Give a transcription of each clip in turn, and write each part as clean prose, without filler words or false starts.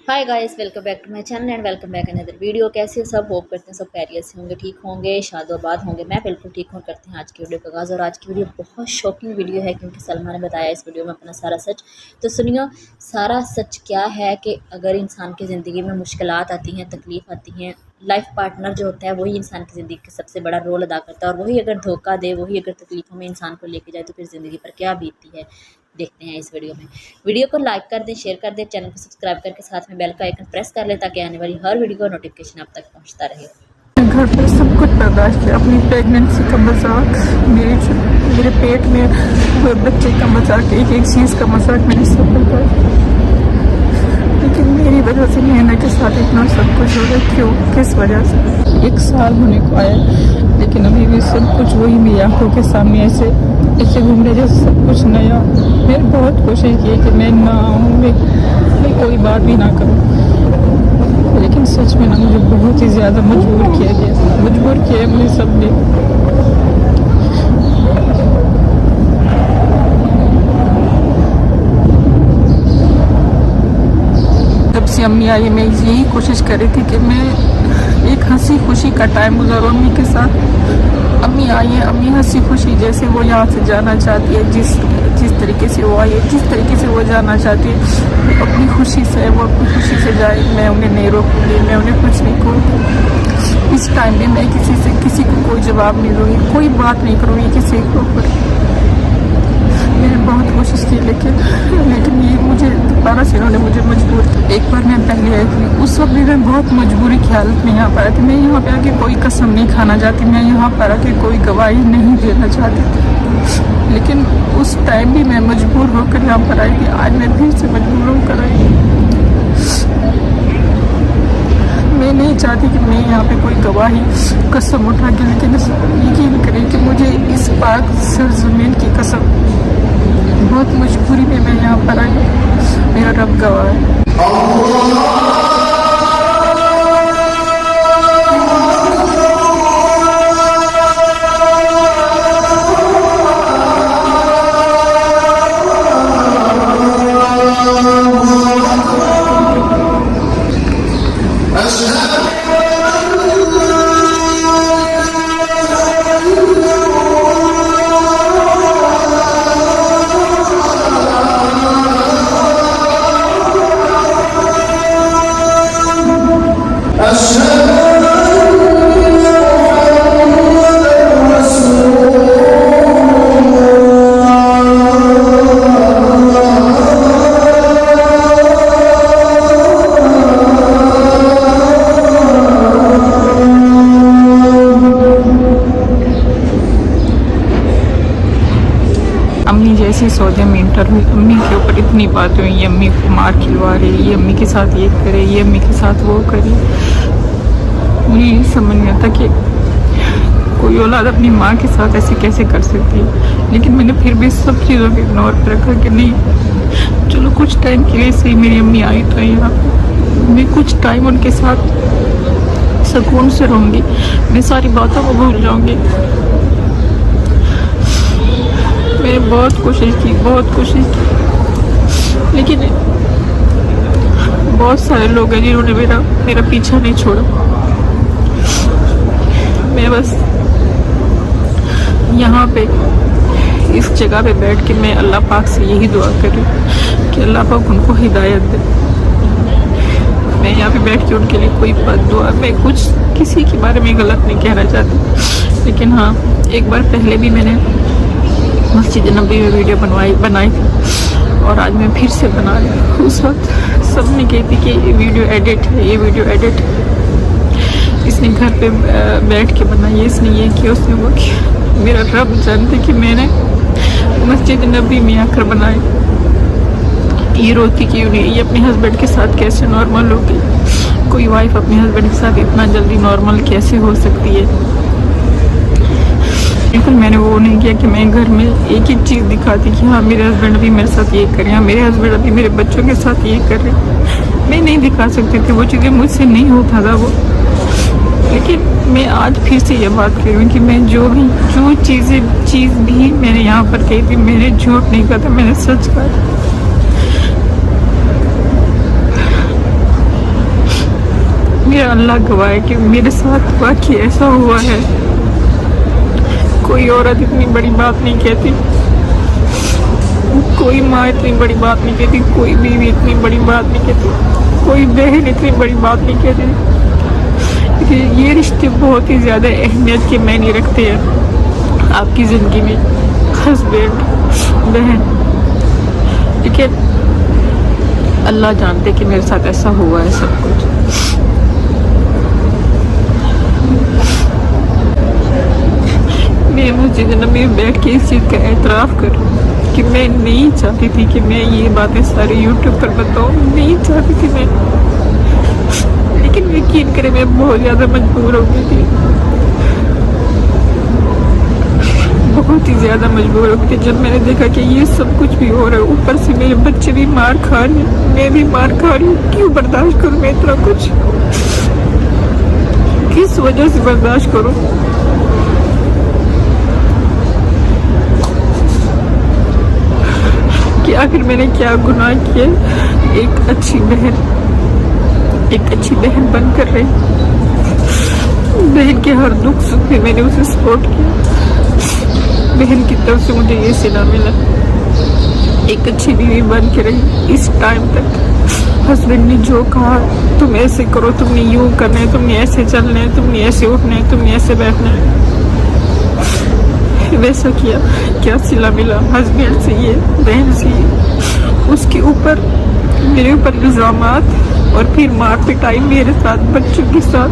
Hi guys, welcome back to my channel and welcome back another video. कैसे हो सब? Hope करते हैं सब खैरियत से होंगे, ठीक होंगे, शादोबाद होंगे। मैं बिल्कुल ठीक हूँ। करते हैं आज की वीडियो का आगाज़। और आज की वीडियो बहुत शॉकिंग वीडियो है क्योंकि सलमा ने बताया इस वीडियो में अपना सारा सच। तो सुनियो, सारा सच क्या है कि अगर इंसान की ज़िंदगी में मुश्किलात आती हैं, तकलीफ़ आती हैं, लाइफ पार्टनर जो होता है वही इंसान की ज़िंदगी का सबसे बड़ा रोल अदा करता है। और वही अगर धोखा दे, वही अगर तकलीफ़ों में इंसान को लेके जाए तो फिर ज़िंदगी पर क्या बीतती है, देखते हैं इस वीडियो में। वीडियो को लाइक कर दें, शेयर कर दें, चैनल को सब्सक्राइब करके साथ में बेल का आइकन प्रेस कर लें ताकि आने वाली हर वीडियो का नोटिफिकेशन आप तक पहुंचता रहे। घर पर सब कुछ बर्दाश्त किया, अपनी प्रेगनेंसी का मजाक, मेरे पेट में हुए बच्चे का मजाक, एक एक चीज़ का मजाक मैंने सब बर्दाश्त किया। लेकिन मेरी वजह से नैना के साथ इतना सब कुछ हो गया। क्यों, किस वजह से? 1 साल होने को आया लेकिन अभी भी सब कुछ वही मेरी आंखों के सामने ऐसे घूम रहे जैसे सब कुछ नया। मैंने बहुत कोशिश की कि मैं ना आऊँ, मैं कोई बात भी ना करूँ, लेकिन सच में ना मुझे बहुत ही ज़्यादा मजबूर किया मुझे सब ने। जब से अम्मी आई मैं यही कोशिश कर रही थी कि मैं एक हंसी खुशी का टाइम गुजारूँ अम्मी के साथ। अम्मी आई है, अम्मी हंसी खुशी जैसे वो यहाँ से जाना चाहती है, जिस तरीके से वो आई है, जिस तरीके से वो जाना चाहती है, अपनी खुशी से वो अपनी खुशी से जाए। मैं उन्हें नहीं रोकूंगी, मैं उन्हें कुछ नहीं कहूँगी। इस टाइम भी मैं किसी को कोई जवाब नहीं दूँगी, कोई बात नहीं करूँगी किसी के ऊपर। मैंने बहुत कोशिश की लेकिन ये मुझे दोबारा से इन्होंने मुझे मजबूर। एक बार मैं पहले आई थी, उस वक्त भी मैं बहुत मजबूरी की हालत में यहाँ पर आई थी। मैं यहाँ पे आके कोई कसम नहीं खाना चाहती, मैं यहाँ पर आके कोई गवाही नहीं देना चाहती थी, लेकिन उस टाइम भी मैं मजबूर होकर यहाँ पर आई थी। आज मैं फिर से मजबूर होकर आई। मैं नहीं चाहती कि मैं यहाँ पे कोई गवाही कसम उठा के, लेकिन यकीन करें कि मुझे इस पाक सरजमीन की कसम बहुत मजबूरी में मैं यहाँ पर आई। मेरा रब गवाह है। अम्मी जैसी सौदे में इंटर हुई, अम्मी के ऊपर इतनी बातें हुई, ये अम्मी को मार खिलवा रही, ये अम्मी के साथ ये करे, ये अम्मी के साथ वो करे। मुझे ये समझ नहीं आता कि कोई औलाद अपनी माँ के साथ ऐसे कैसे कर सकती है। लेकिन मैंने फिर भी सब चीज़ों को इग्नोर कर रखा कि नहीं, चलो कुछ टाइम के लिए सही मेरी अम्मी आई तो यहाँ पर, मैं कुछ टाइम उनके साथ सुकून से रहूँगी, मैं सारी बातों को भूल जाऊँगी। मैंने बहुत कोशिश की, लेकिन बहुत सारे लोग हैं जिन्होंने मेरा पीछा नहीं छोड़ा। मैं बस यहाँ पे इस जगह पे बैठ के मैं अल्लाह पाक से यही दुआ कर रही हूँ कि अल्लाह पाक उनको हिदायत दे। मैं यहाँ पे बैठ के उनके लिए कोई बद दुआ, मैं कुछ किसी के बारे में गलत नहीं कहना चाहती, लेकिन हाँ, एक बार पहले भी मैंने मस्जिद नबी में वीडियो बनाई थी और आज मैं फिर से बना रही हूँ। उस वक्त सब ने कहती कि ये वीडियो एडिट है, इसने घर पे बैठ के बनाई है, इसने ये किया, उसने वो किया। मेरा रब जानते कि मैंने मस्जिद नबी में आकर बनाई। ये रोती क्यों नहीं, ये अपने हस्बैंड के साथ कैसे नॉर्मल हो गई? कोई वाइफ अपने हस्बैंड के साथ इतना जल्दी नॉर्मल कैसे हो सकती है? बिल्कुल मैंने वो नहीं किया कि मैं घर में एक ही चीज़ दिखाती कि हाँ मेरे हस्बैंड भी मेरे साथ ये कर रहे हैं, मेरे हस्बैंड अभी मेरे बच्चों के साथ ये कर रहे हैं। मैं नहीं दिखा सकती थी, वो चीज़ें मुझसे नहीं होता था वो। लेकिन मैं आज फिर से ये बात कर रही हूँ कि मैं जो चीज़ भी मैंने यहाँ पर कही थी, मैंने झूठ नहीं कहा था, मैंने सच कहा था। अल्लाह गवाह है कि मेरे साथ वाकई ऐसा हुआ है। कोई औरत इतनी बड़ी बात नहीं कहती, कोई माँ इतनी बड़ी बात नहीं कहती, कोई बीवी इतनी बड़ी बात नहीं कहती, कोई बहन इतनी बड़ी बात नहीं कहती। ये रिश्ते बहुत ही ज़्यादा अहमियत के मायने रखते हैं आपकी ज़िंदगी में, हस्बैंड बहन। लेकिन अल्लाह जानते कि मेरे साथ ऐसा हुआ है सब कुछ। मैं मस्जिद नबी में बैठ के इस चीज़ का एतराफ़ करूँ कि मैं नहीं चाहती थी कि मैं ये बातें सारी यूट्यूब पर बताऊँ, नहीं चाहती थी मैं, लेकिन यकीन करें मैं बहुत ज़्यादा मजबूर हो गई थी, बहुत ही ज़्यादा मजबूर हो गई थी। जब मैंने देखा कि ये सब कुछ भी हो रहा है, ऊपर से मेरे बच्चे भी मार खा रहे हैं, मैं भी मार खा रही हूँ, क्यों बर्दाश्त करूँ मैं इतना कुछ, किस वजह से बर्दाश्त करूँ। कि आखिर मैंने क्या गुनाह किया। एक अच्छी बहन बनकर रही, बहन के हर दुख सुख में मैंने उसे सपोर्ट किया, बहन की तरफ से मुझे ये सिला मिला। एक अच्छी बीवी बन के रही इस टाइम तक। हस्बैंड ने जो कहा तुम ऐसे करो, तुमने यूं करना है, तुमने ऐसे चलना है, तुमने ऐसे उठना है, तुमने ऐसे बैठना है, वैसा किया। क्या सिला मिला हस्बैंड से, ये बहन से ये। उसके ऊपर मेरे ऊपर इल्जामात और फिर मार पिटाई मेरे साथ, बच्चों के साथ।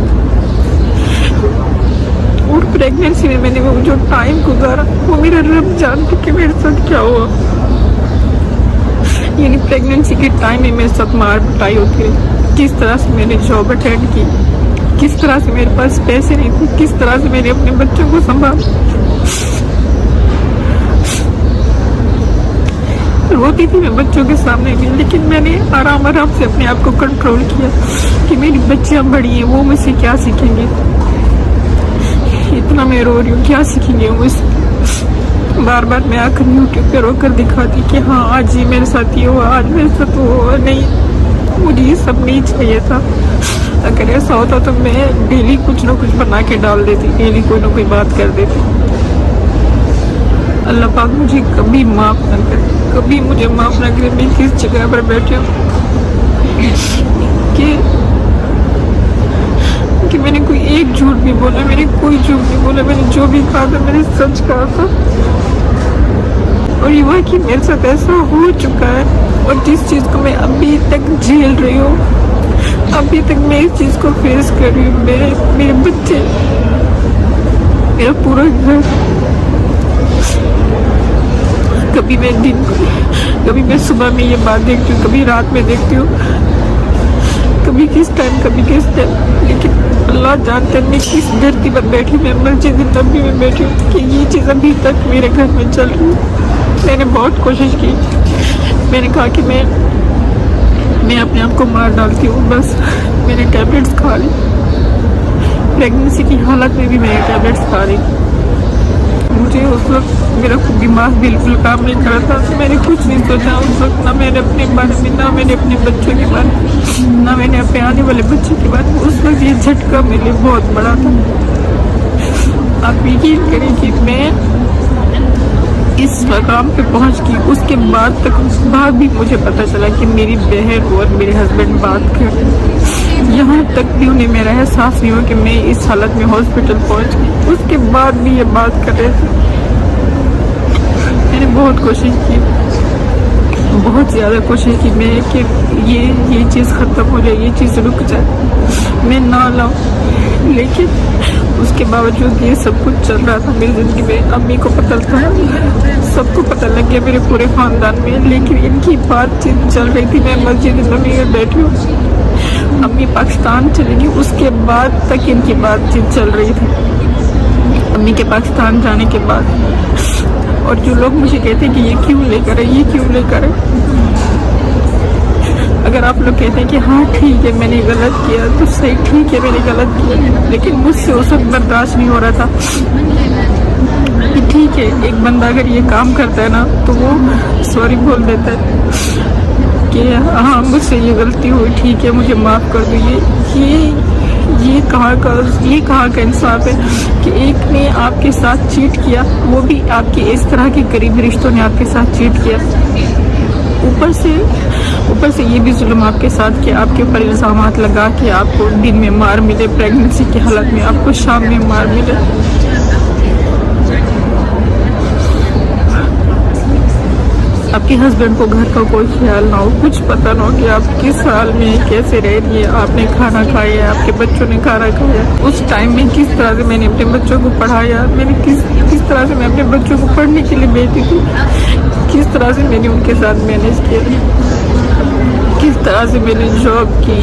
और प्रेगनेंसी में मैंने वो जो टाइम गुजारा वो मेरा रब जानते कि मेरे साथ क्या हुआ। यानी प्रेगनेंसी के टाइम में मेरे साथ मार पिटाई होती रही। किस तरह से मैंने जॉब अटेंड की, किस तरह से मेरे पास पैसे नहीं थे, किस तरह से मैंने अपने बच्चों को संभाला। रोती थी मैं बच्चों के सामने भी, लेकिन मैंने आराम आराम से अपने आप को कंट्रोल किया कि मेरी बच्चियां बड़ी हैं, वो मुझसे क्या सीखेंगे। इतना मैं रो रही हूँ, क्या सीखेंगे वो मुझसे। बार बार मैं आकर यूट्यूब पे रोकर दिखाती कि हाँ आज ये मेरे साथ ये हुआ, आज मेरे साथ वो हुआ। नहीं, मुझे ये सब नहीं चाहिए था। अगर ऐसा होता तो मैं डेली कुछ ना कुछ बना के डाल देती, डेली कोई ना कोई बात कर देती। अल्लाह पाक मुझे कभी माफ़ न करे, कभी मुझे माफ़ न करे। मैं किस जगह पर बैठी हूँ कि मैंने कोई एक झूठ नहीं बोला, मैंने कोई झूठ नहीं बोला। मैंने जो भी कहा था मैंने सच कहा था। और ये वाकई मेरे साथ ऐसा हो चुका है, और जिस चीज़ को मैं अभी तक झेल रही हूँ, अभी तक मैं इस चीज़ को फेस कर रही हूँ। मेरे बच्चे, मेरा पूरा घर। कभी मैं सुबह में ये बात देखती हूँ, कभी रात में देखती हूँ, कभी किस टाइम, कभी किस टाइम। लेकिन अल्लाह जानते हैं मैं किस धरती पर बैठी, मैं मस्जिद नबी में बैठी हूँ कि ये चीज़ अभी तक मेरे घर में चल रही है। मैंने बहुत कोशिश की, मैंने कहा कि मैं अपने आप को मार डालती हूँ, बस मैंने टैबलेट्स खा ली। प्रेगनेंसी की हालत में भी मैंने टैबलेट्स खा ली। मुझे उस वक्त मेरा दिमाग बिल्कुल काम नहीं कर रहा था, मैंने कुछ नहीं सोचा उस वक्त, ना मैंने अपने बारे में, ना मैंने अपने बच्चों के बारे में, ना मैंने अपने आने वाले बच्चों के बारे में। उस वक्त ये झटका मेरे लिए बहुत बड़ा था। आप यकीन करें कि मैं इस मकाम पे पहुंच गई, उसके बाद भी मुझे पता चला कि मेरी बहन और मेरे हस्बैंड बात कर, यहाँ तक भी उन्हें मेरा एहसास नहीं हुआ कि मैं इस हालत में हॉस्पिटल पहुंच गई। उसके बाद भी ये बात कर रहे थे। मैंने बहुत कोशिश की, बहुत ज़्यादा कोशिश की मैं कि ये चीज़ ख़त्म हो जाए, ये चीज़ रुक जाए, मैं ना लाऊं। लेकिन उसके बावजूद ये सब कुछ चल रहा था मेरी ज़िंदगी में। अम्मी को पता था, सबको पता लग गया मेरे पूरे ख़ानदान में, लेकिन इनकी बातचीत चल रही थी। मैं मस्जिद नबी में बैठी हूँ, अम्मी पाकिस्तान चली गई, उसके बाद तक इनकी बातचीत चल रही थी, अम्मी के पाकिस्तान जाने के बाद। और जो लोग मुझे कहते हैं कि ये क्यों लेकर है, ये क्यों लेकर है, अगर आप लोग कहते हैं कि हाँ ठीक है मैंने गलत किया तो सही, ठीक है मैंने गलत किया, लेकिन मुझसे उस वक्त बर्दाश्त नहीं हो रहा था कि ठीक है एक बंदा अगर ये काम करता है ना तो वो सॉरी बोल देता है कि हाँ मुझसे ये गलती हुई, ठीक है मुझे माफ़ कर दो। یہ کہاں کا انصاف ہے کہ ایک نے آپ کے ساتھ چیٹ کیا, وہ بھی آپ کے اس طرح کے قریبی رشتوں نے آپ کے ساتھ چیٹ کیا, اوپر سے یہ بھی ظلم آپ کے ساتھ کہ آپ کے اوپر الزامات لگا کہ آپ کو دن میں مار ملے, پریگننسی کی حالت میں آپ کو شام میں مار ملے. آپ کے ہسبینڈ کو گھر کا کوئی خیال نہ ہو, کچھ پتہ نہ ہو کہ آپ کس حال میں کیسے رہ رہی ہے, آپ نے کھانا کھایا, آپ کے بچوں نے کھانا کھایا, اس ٹائم میں کس طرح سے میں نے اپنے بچوں کو پڑھایا, میں نے کس طرح سے میں اپنے بچوں کو پڑھنے کے لیے بھیجتی تھی, کس طرح سے میں نے ان کے ساتھ مینیج کیا, کس طرح سے میں نے جاب کی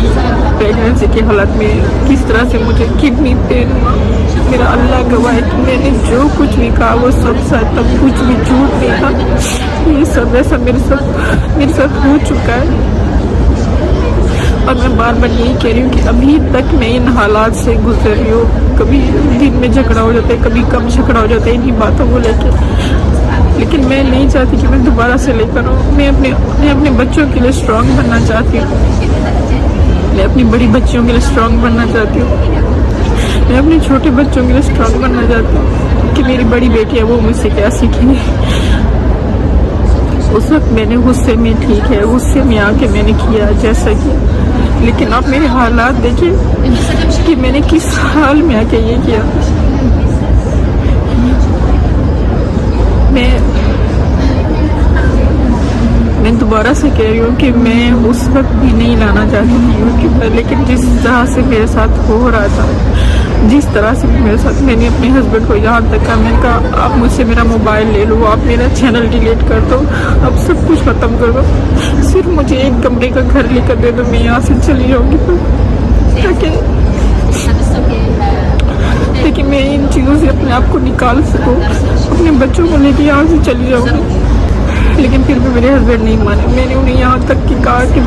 پریگننسی کی حالت میں, کس طرح سے مجھے کڈنی پین ہوا. میرا اللہ گواہ ہے کہ میں نے جو کچھ بھی کہا وہ سب سچ تھا, کچھ بھی جھوٹ نہیں تھا. یہ سب ایسا میرے ساتھ ہو چکا ہے, اور میں بار بار یہی کہہ رہی ہوں کہ ابھی تک میں ان حالات سے گزر رہی ہوں. کبھی دن میں جھگڑا ہو جاتا ہے, کبھی کم جھگڑا ہو جاتا ہے انہی باتوں کو لے کے, لیکن میں نہیں چاہتی کہ میں دوبارہ سے لے کر آؤں. میں اپنے بچوں کے لیے اسٹرانگ بننا چاہتی ہوں, میں اپنی بڑی بچیوں کے لیے اسٹرانگ بننا چاہتی ہوں, میں اپنے چھوٹے بچوں کے لیے اسٹرانگ بننا چاہتی ہوں کہ میری بڑی بیٹی ہے وہ مجھ سے کیا سیکھی. اس وقت میں نے غصے میں, ٹھیک ہے غصے میں آ کے میں نے کیا جیسا کہ, لیکن آپ میرے حالات دیکھیں کہ میں نے کس حال میں آ کے یہ کیا. میں دوبارہ سے کہہ رہی ہوں کہ میں اس وقت بھی نہیں لانا چاہتی تھی, لیکن جس طرح سے میرے ساتھ ہو رہا تھا, جس طرح سے میرے ساتھ, میں نے اپنے ہسبینڈ کو یہاں تک کہا, میں نے کہا آپ مجھ سے میرا موبائل لے لو, آپ میرا چینل ڈیلیٹ کر دو, اب سب کچھ ختم کر دو, صرف مجھے ایک کمرے کا گھر لے کر دے دو, میں یہاں سے چلی جاؤں گی تاکہ میں ان چیزوں سے اپنے آپ کو نکال سکوں, اپنے بچوں کو لے کے یہاں سے چلی جاؤں گی. لیکن پھر بھی میرے ہسبینڈ نہیں مانے. میں نے انہیں یہاں تک کہ کہا کہ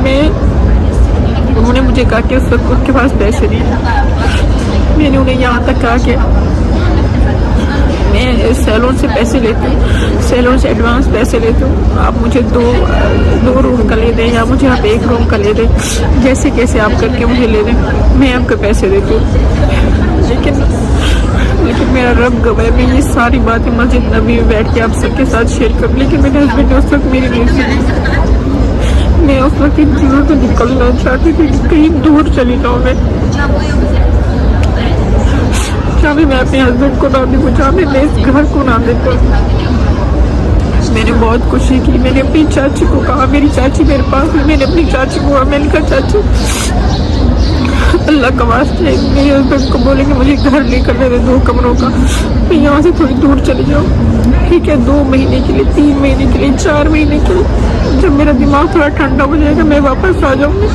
انہوں نے مجھے کہا کہ اس وقت ان کے پاس پیسے نہیں. میں نے انہیں یہاں تک کہا کہ میں سیلون سے پیسے لیتی ہوں, سیلون سے ایڈوانس پیسے لیتی ہوں, آپ مجھے دو روم کا لے دیں یا مجھے آپ ایک روم کا لے دیں, جیسے کیسے آپ کر کے مجھے لے دیں, میں آپ کو پیسے دیتی ہوں. لیکن میرا رب گواہ ہے, میں یہ ساری باتیں مسجد نبی میں بیٹھ کے آپ سب کے ساتھ شیئر کروں, لیکن میرے ہسبینڈ نے اس وقت میری نہیں سنی. میں اس وقت ان چیزوں سے نکلنا چاہتی تھی کہ کہیں دور چلی جاؤں میں, جہاں بھی میں اپنے ہسبینڈ کو نہ دیکھوں, جہاں بھی میں اس گھر کو نہ دیکھوں. میں نے بہت کوشش کی, میں نے اپنی چاچی کو کہا, میری چاچی میرے پاس ہے, میں نے اپنی چاچی کو کہا, میں نے کہا چاچی اللہ کا واسطہ ہے, میرے ہسبینڈ کو بولے کہ مجھے گھر لے کر دے دے 2 کمروں کا, میں یہاں سے تھوڑی دور چلی جاؤں, ٹھیک ہے 2 مہینے کے لیے, 3 مہینے کے لیے, 4 مہینے کے لیے, جب میرا دماغ تھوڑا ٹھنڈا ہو جائے گا میں واپس آ جاؤں گی.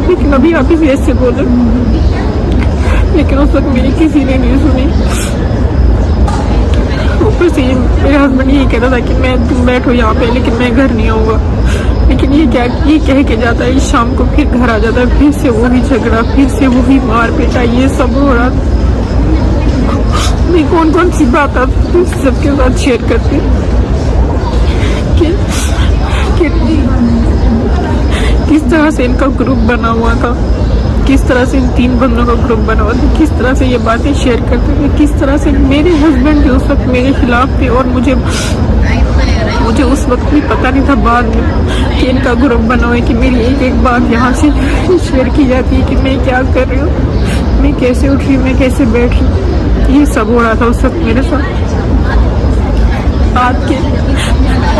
لیکن ابھی آپ ہی ایسے بولے, لیکن اس وقت میری کسی نے نہیں سنی. اوپر سے میرے ہسبینڈ یہی کہتا تھا کہ میں تم بیٹھو یہاں پہ, لیکن میں گھر نہیں آؤں گا. لیکن یہ کہہ کے جاتا ہے, شام کو پھر گھر آ جاتا ہے, پھر سے وہی جھگڑا, پھر سے وہی مار پیٹا, یہ سب ہو رہا تھا. میں کون سی بات آپ سب کے ساتھ شیئر کرتی کہ کس طرح سے ان کا گروپ بنا ہوا تھا, کس طرح سے ان 3 بندوں کا گروپ بنا ہوا تھا, کس طرح سے یہ باتیں شیئر کرتے تھے, کس طرح سے میرے ہسبینڈ بھی اس وقت میرے خلاف تھے, اور مجھے اس وقت بھی پتہ نہیں تھا بعد میں کہ ان کا گروپ بنا ہوا ہے, کہ میری ایک بات یہاں سے شیئر کی جاتی ہے کہ میں کیا کر رہی ہوں, میں کیسے اٹھ رہی ہوں, میں کیسے بیٹھ رہی ہوں. یہ سب ہو رہا تھا اس وقت میرے ساتھ.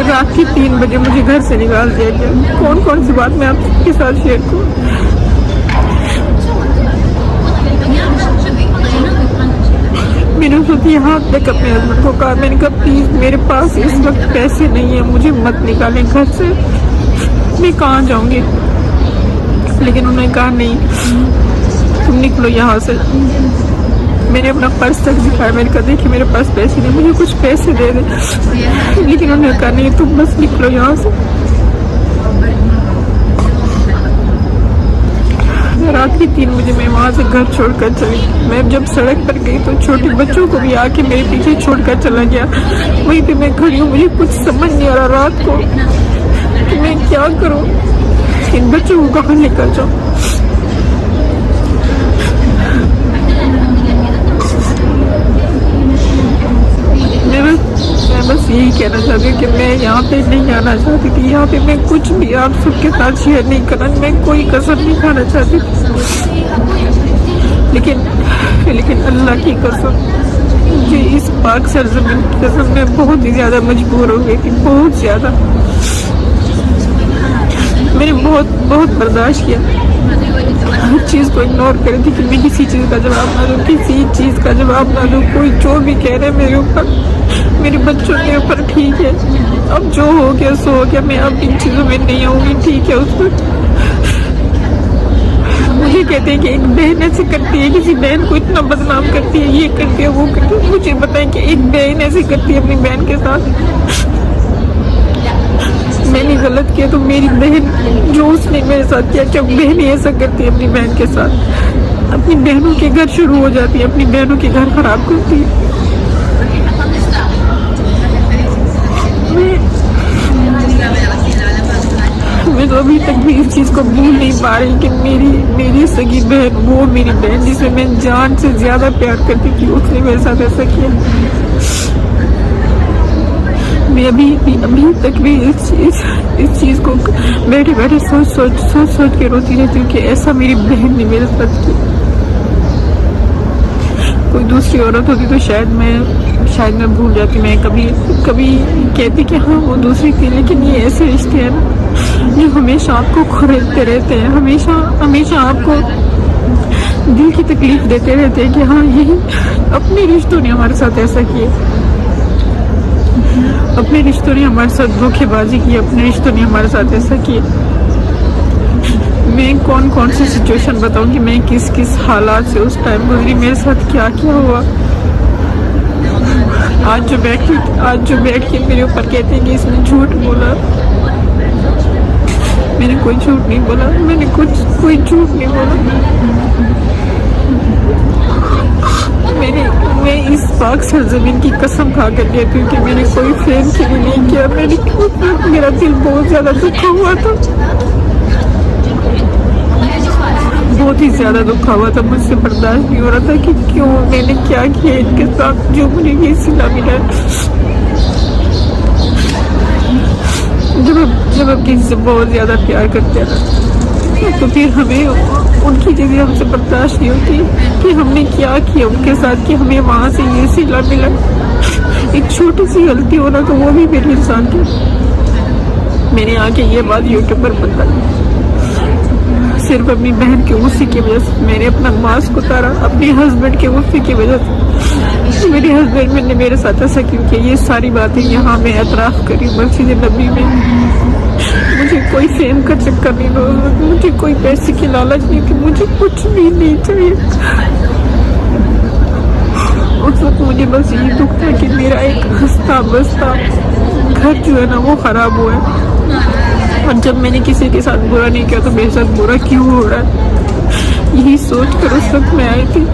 رات کے 3 بجے مجھے گھر سے نکال دیا گیا. کون سی بات میں آپ کے ساتھ شیئر کروں. میں نے اس وقت یہاں تک اپنے ہسبینڈ کو کہا, میں نے کہا پلیز میرے پاس اس وقت پیسے نہیں ہیں, مجھے مت نکالیں گھر سے, میں کہاں جاؤں گی. لیکن انہوں نے کہا نہیں تم نکلو یہاں سے. میں نے اپنا پرس تک دکھایا, میں نے کہا دیکھیے میرے پاس پیسے نہیں, مجھے کچھ پیسے دے دیں. لیکن انہوں نے کہا نہیں تم بس نکلو یہاں سے. رات کی 3 بجے میں وہاں سے گھر چھوڑ کر چلی. میں جب سڑک پر گئی تو چھوٹے بچوں کو بھی آ کے میرے پیچھے چھوڑ کر چلا گیا. وہیں پہ میں کھڑی ہوں, مجھے کچھ سمجھ نہیں آ رہا رات کو کہ میں کیا کروں, ان بچوں کو کہاں لے کر جاؤں. میں بس یہی کہنا چاہتی ہوں کہ میں یہاں پہ نہیں آنا چاہتی تھی. یہاں پہ میں کچھ بھی آپ سب کے ساتھ شیئر نہیں کرنا, میں کوئی قسم نہیں کھانا چاہتی تھی. لیکن اللہ کی قسم, مجھے اس پاک سرزمین کی قسم میں بہت ہی زیادہ مجبور ہو گئی تھی, بہت زیادہ. میں نے بہت برداشت کیا, ہر چیز کو اگنور کر دی کہ میں کسی چیز کا جواب نہ دوں, کسی چیز کا جواب نہ دوں. کوئی جو بھی کہہ رہے میرے اوپر, میرے بچوں کے اوپر, ٹھیک ہے اب جو ہو گیا سو ہو گیا, میں اب ان چیزوں میں نہیں آؤں گی, ٹھیک ہے. اس وقت مجھے کہتے ہیں کہ ایک بہن ایسے کرتی ہے, کسی بہن کو اتنا بدنام کرتی ہے, یہ کرتی ہے وہ کرتی ہے. مجھے بتائیں کہ ایک بہن ایسے کرتی ہے اپنی بہن کے ساتھ. میں نے غلط کیا تو میری بہن جو اس نے میرے ساتھ کیا, جب بہنیں ایسا کرتی ہے اپنی بہن کے ساتھ, اپنی بہنوں کے گھر شروع ہو جاتی ہے, اپنی بہنوں کے گھر خراب کرتی ہے. میں تو ابھی تک بھی اس چیز کو بھول نہیں پا رہی کہ میری سگی بہن, وہ میری بہن جسے میں جان سے زیادہ پیار کرتی تھی, اس نے میرے ساتھ ایسا کیا. میں ابھی تک بھی اس چیز کو بیٹھے بیٹھے سوچ کے روتی رہتی ہوں کہ ایسا میری بہن نے میرے ساتھ کیا. کوئی دوسری عورت ہوتی تو شاید میں بھول جاتی, میں کبھی کہتی کہ ہاں وہ دوسری تھی. لیکن یہ ایسے رشتے ہیں جو ہمیشہ آپ کو کھریدتے رہتے ہیں, ہمیشہ آپ کو دل کی تکلیف دیتے رہتے ہیں کہ ہاں یہی اپنے رشتوں نے ہمارے ساتھ ایسا کیا, اپنے رشتوں نے ہمارے ساتھ دھوکے بازی کی, اپنے رشتوں نے ہمارے ساتھ ایسا کیا. میں کون سی سچویشن بتاؤں کہ میں کس حالات سے اس ٹائم گزری, میرے ساتھ کیا ہوا. آج جو بیٹھ کے میرے اوپر کہتے ہیں کہ اس نے جھوٹ بولا, میں نے کوئی جھوٹ نہیں بولا, میں نے کوئی جھوٹ نہیں بولا. میں اس پاک سرزمین کی قسم کھا کر کہتی ہوں کہ میں نے کوئی فیم کے لیے نہیں کیا. میرا دل بہت زیادہ دکھا ہوا تھا, بہت ہی زیادہ دکھا ہوا تھا. مجھ سے برداشت نہیں ہو رہا تھا کہ کیوں میں نے کیا ان کے ساتھ جو مجھے یہ سلا ملا. جب ہم کسی سے بہت زیادہ پیار کرتے ہیں تو پھر ہمیں ان کی چیزیں ہم سے برداشت نہیں ہوتی کہ ہم نے کیا ان کے ساتھ کہ ہمیں وہاں سے یہ سلا ملا. ایک چھوٹی سی غلطی ہونا تو وہ بھی میرے انسان کی. میں نے آ کے یہ بات یوٹیوب پر بتائی صرف اپنی بہن کے غصے کی وجہ سے. میں نے اپنا ماسک اتارا اپنے ہسبینڈ کے غصے کی وجہ سے. میرے ہسبینڈ نے میرے ساتھ ایسا کیوں کہ یہ ساری باتیں یہاں میں اعتراف کری مسجد نبی میں. مجھے کوئی فیم کا چکر نہیں دو, مجھے کوئی پیسے کی لالچ نہیں, کہ مجھے کچھ بھی نہیں چاہیے. اس وقت مجھے بس یہ دکھ تھا کہ میرا ایک ہنستا بستا گھر جو ہے نا وہ خراب ہوا ہے. اور جب میں نے کسی کے ساتھ برا نہیں کیا تو میرے ساتھ برا کیوں ہو رہا ہے, یہی سوچ کر اس وقت میں آئی تھی.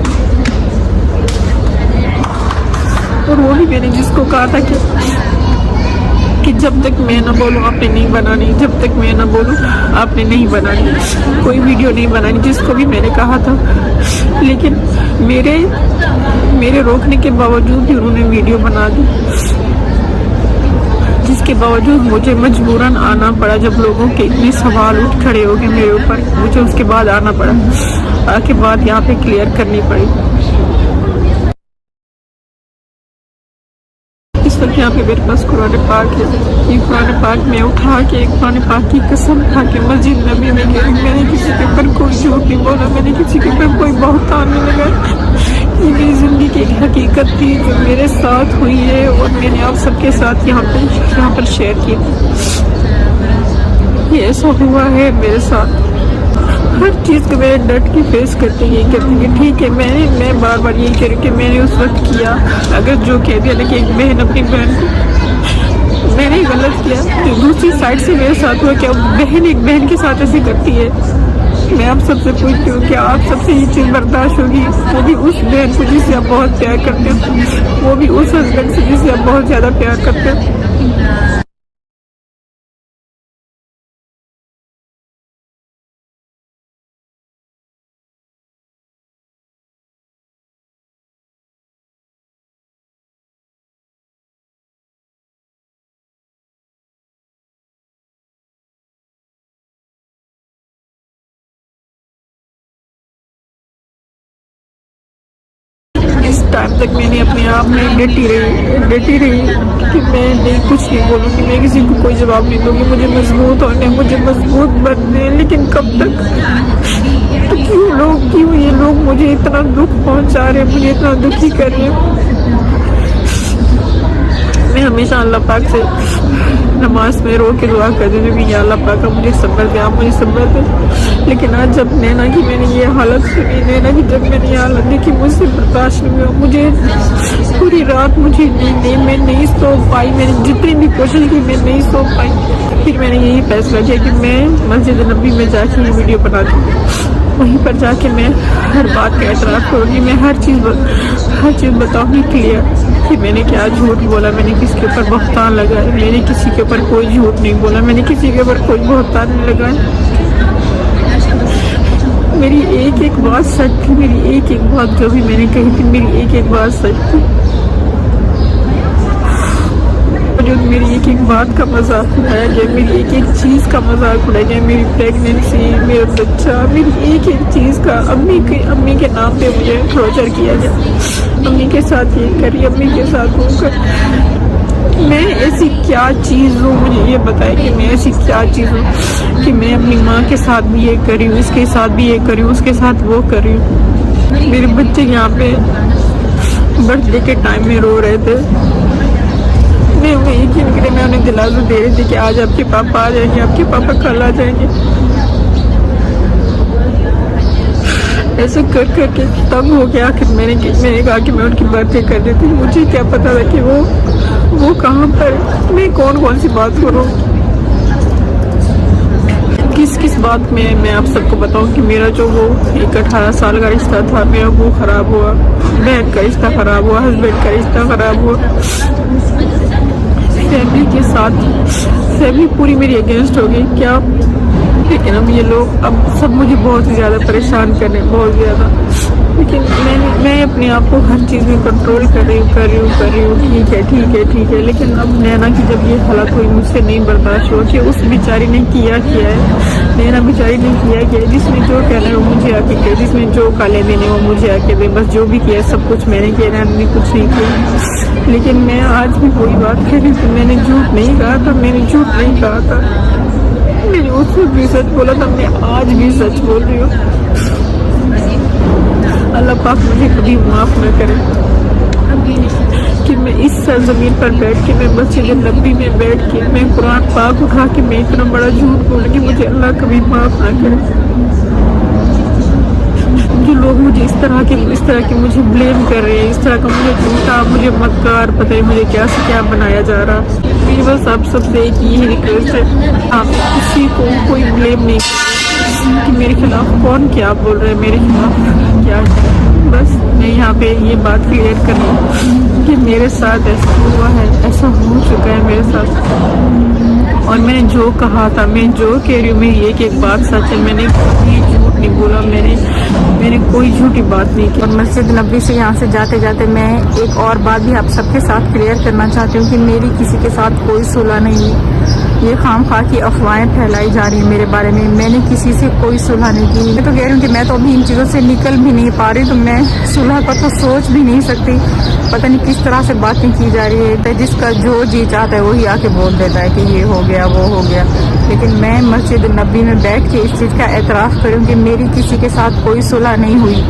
اور وہ بھی میں نے جس کو کہا تھا کہ جب تک میں نہ بولوں آپ نے نہیں بنانی, جب تک میں نہ بولوں آپ نے نہیں بنانی, کوئی ویڈیو نہیں بنانی, جس کو بھی میں نے کہا تھا. لیکن میرے روکنے کے باوجود بھی انہوں نے ویڈیو بنا دی, جس کے باوجود مجھے مجبوراً آنا پڑا. جب لوگوں کے اتنے سوال اٹھ کھڑے ہو گئے میرے اوپر, مجھے اس کے بعد آنا پڑا, آ کے بات یہاں پہ کلیئر کرنی پڑی. اس وقت یہاں پہ میرے پاس قرآن پاک ہے. یہ قرآن پاک میں اٹھا کے قرآن پاک کی قسم کھا کے مسجد نبی میں گئی. میں نے کسی کے اوپر کوئی جھوٹ نہیں بولا, میں نے کسی کے اوپر کوئی بہتان نہیں لگایا. یہ میری زندگی کی ایک حقیقت تھی جو میرے ساتھ ہوئی ہے, اور میں نے آپ سب کے ساتھ یہاں پر شیئر کی. یہ ایسا ہوا ہے میرے ساتھ. ہر چیز کو میں ڈٹ کے فیس کرتے ہیں کہ ٹھیک ہے. میں بار بار یہی کہہ رہی ہوں کہ میں نے اس وقت کیا, اگر جو کہہ دیا نا کہ ایک بہن اپنی بہن کو, میں نے غلط کیا. جو دوسری سائڈ سے میرے ساتھ ہوا, کیا بہن ایک بہن کے ساتھ ایسے کرتی ہے. میں آپ سب سے پوچھتی ہوں کہ آپ سب سے یہ چیز برداشت ہوگی, وہ بھی اس بہن کو جس سے آپ بہت پیار کرتے ہو, وہ بھی اس ہسبینڈ سے جس سے آپ بہت زیادہ پیار کرتے ہو. टाइम तक मैंने अपने आप में डटी रही कि मैं नहीं कुछ नहीं बोलूँगी, मैं किसी को कोई जवाब नहीं दूँगी, मुझे मजबूत होना है, मुझे मजबूत बनना है। लेकिन कब तक? तो क्यों ये लोग मुझे इतना दुख पहुँचा रहे हैं, मुझे इतना दुखी कर रहे हैं। मैं हमेशा अल्लाह पाक से नमाज में रो के दुआ कर देती हूँ कि या अल्लाह पाक मुझे सब्र दे, आप मुझे सब्र दे। लेकिन आज जब नैना की मैंने ये हालत सुनी, नैना की जब मैंने ये हालत देखी, मुझसे बर्दाश्त नहीं हुआ। मुझे पूरी रात मुझे नींद नहीं, मैं नहीं सो पाई, मैंने जितनी भी कोशिश की मैं नहीं सो पाई। फिर मैंने यही फैसला किया कि मैं मस्जिद नबी में जाके ये वीडियो बना दूँगी, वहीं पर जाके मैं हर बात का एतराफ़ करूँगी, मैं हर चीज़ बताऊँगी क्लियर कि मैंने क्या झूठ बोला, मैंने किसके ऊपर बहतान लगाया, मैंने किसी के ऊपर कोई झूठ नहीं बोला, मैंने किसी के ऊपर कोई बहतान नहीं लगाया। मेरी एक बात सच थी, मेरी एक बात जो भी मैंने कही थी, मेरी एक बात सच थी। जो मेरी एक बात का मजाक उड़ाया गया, मेरी एक चीज़ का मजाक उड़ाया गया, मेरी प्रेगनेंसी, मेरा बच्चा, मेरी एक चीज़ का अम्मी के नाम पे मुझे टॉर्चर किया गया। अम्मी के साथ ये करी, अम्मी के साथ वो कर। मैं ऐसी क्या चीज़ हूँ, मुझे ये बताए कि मैं ऐसी क्या चीज़ हूँ कि मैं अपनी माँ के साथ भी ये करी हूँ, इसके साथ भी ये करी हूँ, उसके साथ वो करी हूँ। मेरे बच्चे यहाँ पे बर्थडे के टाइम में रो रहे थे, मैं उन्हें यकीन करे, मैं उन्हें दिलासा दे रही थी कि आज आपके पापा आ जाएंगे, आपके पापा कल आ जाएंगे। ऐसे कर के तंग हो गया कि मैंने कहा कि मैं उनकी बातें कर देती। मुझे क्या पता था कि वो कहाँ पर, मैं कौन सी बात करूँ, किस बात में मैं आप सबको बताऊं कि मेरा जो वो एक 18 साल का रिश्ता था, मेरा वो ख़राब हुआ, बहन का रिश्ता ख़राब हुआ, हस्बैंड का रिश्ता ख़राब हुआ, फैमिली के साथ फैमिली पूरी मेरी अगेंस्ट हो गई क्या। लेकिन अब ये लोग अब सब मुझे बहुत ही ज़्यादा परेशान कर रहे हैं, बहुत ज़्यादा। लेकिन मैं अपने आप को हर चीज़ में कंट्रोल कर रही हूँ, ठीक है। लेकिन अब नैना की जब ये हालत हुई, मुझसे नहीं बर्दाश्त हुआ कि उस बेचारी ने किया है, नैना बेचारी ने किया है, जिसने जो कहना है वो मुझे आके कहे, जिसने जो काले देने वो मुझे आके दे। बस जो भी किया सब कुछ मैंने किया, नैना ने कुछ नहीं किया। लेकिन मैं आज भी वही बात कह रही थी, मैंने झूठ नहीं कहा था, मैंने उससे भी सच बोला था, मैं आज भी सच बोल रही हूँ। अल्लाह पाक मुझे कभी माफ़ न करे कि मैं इस सरजमीन पर बैठ के, मैं मस्जिद नबी में बैठ के, मैं कुरान पाक उठा के मैं इतना बड़ा झूठ बोलूँगी, मुझे अल्लाह कभी माफ़ ना करे। जो लोग मुझे इस तरह के मुझे ब्लेम कर रहे हैं, इस तरह का मुझे झूठा, मुझे मक्कार, पता है मुझे क्या से क्या बनाया जा रहा। मेरी बस आप सबसे एक ही रिक्वेस्ट है, आप किसी को कोई ब्लेम नहीं करें कि मेरे खिलाफ कौन क्या बोल रहे हैं, मेरे खिलाफ क्या है। बस मैं यहाँ पे ये बात क्लियर कर रही हूँ कि मेरे साथ ऐसा हुआ है, ऐसा हो चुका है मेरे साथ। और मैंने जो कहा था, मैं जो कह रही हूँ, मेरी एक बात सच है, मैंने कोई झूठ नहीं बोला, मैंने कोई झूठी बात नहीं की। और मस्जिद नबी से यहाँ से जाते जाते मैं एक और बात भी आप सबके साथ क्लियर करना चाहती हूँ कि मेरी किसी के साथ कोई सुलह नहीं है। ये खामखा की अफवाहें फैलाई जा रही है मेरे बारे में, मैंने किसी से कोई सुलह नहीं की। मैं तो कह रही हूँ कि मैं तो अभी इन चीज़ों से निकल भी नहीं पा रही, तो मैं सुलह का तो सोच भी नहीं सकती। पता नहीं किस तरह से बातें की जा रही है, जिसका जो जी चाहता है वही आके बोल देता है कि ये हो गया, वो हो गया। लेकिन मैं मस्जिद नबी में बैठ के इस चीज़ का एतराफ़ करूँ कि मेरी किसी के साथ कोई सुलह नहीं हुई।